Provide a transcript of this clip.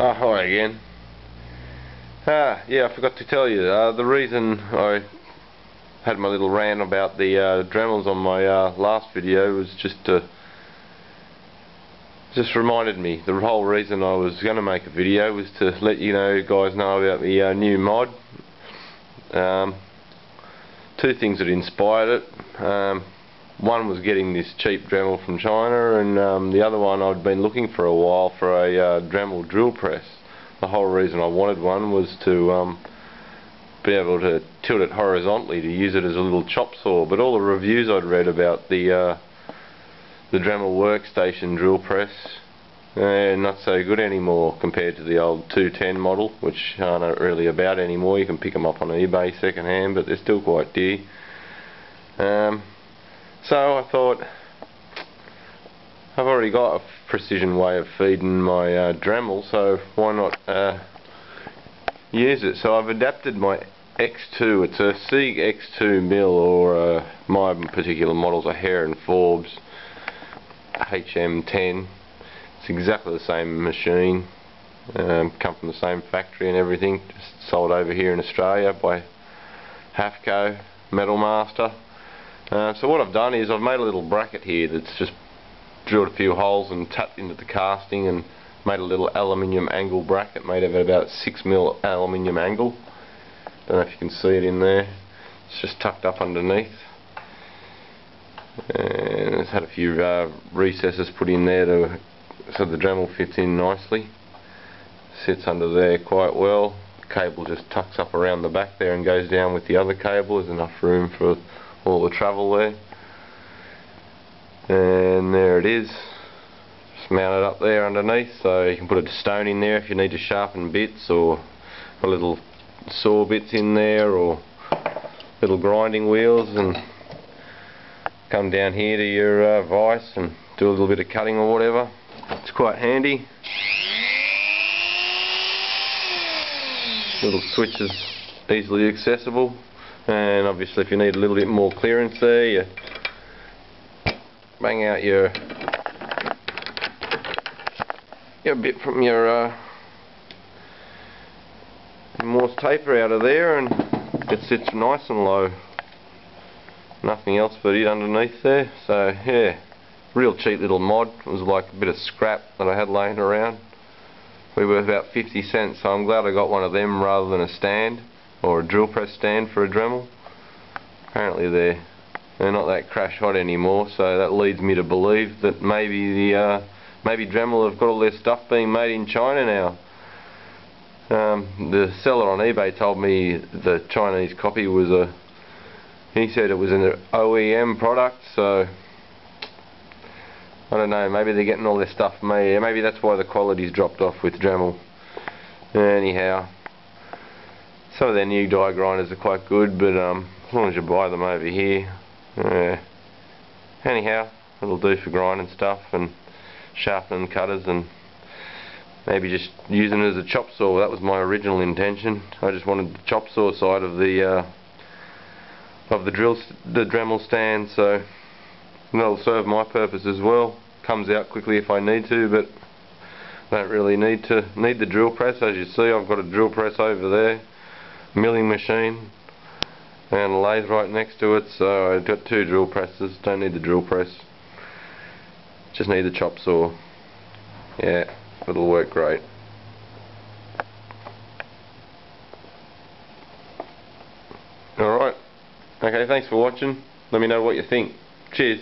Hi again. Yeah, I forgot to tell you, the reason I had my little rant about the Dremels on my last video was just reminded me. The whole reason I was going to make a video was to let you guys know about the new mod. Two things that inspired it. One was getting this cheap Dremel from China, and the other one, I'd been looking for a while for a Dremel drill press. The whole reason I wanted one was to be able to tilt it horizontally, to use it as a little chop saw. But all the reviews I'd read about the Dremel workstation drill press, not so good anymore compared to the old 210 model, which aren't really about anymore. You can pick them up on eBay second hand, but they're still quite dear. So I thought, I've already got a precision way of feeding my Dremel, so why not use it? So I've adapted my X2. It's a Seig X2 Mill, or my particular model's a Hare Forbes HM10. It's exactly the same machine, come from the same factory and everything, just sold over here in Australia by Hafco, metalmaster. So what I've done is I've made a little bracket here that's just drilled a few holes and tapped into the casting and made a little aluminium angle bracket made of about 6 mil aluminium angle. Don't know if you can see it in there. It's just tucked up underneath, and it's had a few recesses put in there so the Dremel fits in nicely. Sits under there quite well. The cable just tucks up around the back there and goes down with the other cable. There's enough room for all the travel there, and there it is, just mounted up there underneath, so you can put a stone in there if you need to sharpen bits, or a little saw bits in there, or little grinding wheels, and come down here to your vise and do a little bit of cutting or whatever. It's quite handy. Little switches easily accessible. And obviously if you need a little bit more clearance there, you bang out your bit from your Morse taper out of there, and it sits nice and low. Nothing else but it underneath there. So yeah, real cheap little mod. It was like a bit of scrap that I had laying around. We were about 50 cents, so I'm glad I got one of them rather than a stand, or a drill press stand for a Dremel. Apparently they're not that crash hot anymore, so that leads me to believe that maybe Dremel have got all their stuff being made in China now. The seller on eBay told me the Chinese copy was he said it was an OEM product, so I don't know, maybe they're getting all their stuff made. Maybe that's why the quality's dropped off with Dremel. Anyhow, some of their new die grinders are quite good, but as long as you buy them over here, anyhow, it'll do for grinding stuff and sharpening cutters, and maybe just using it as a chop saw. That was my original intention. I just wanted the chop saw side of the Dremel stand, so that'll serve my purpose as well. Comes out quickly if I need to, but don't really need the drill press. As you see, I've got a drill press over there, milling machine, and a lathe right next to it, so I've got two drill presses. Don't need the drill press, just need the chop saw. Yeah, it'll work great. Alright, okay, thanks for watching. Let me know what you think. Cheers.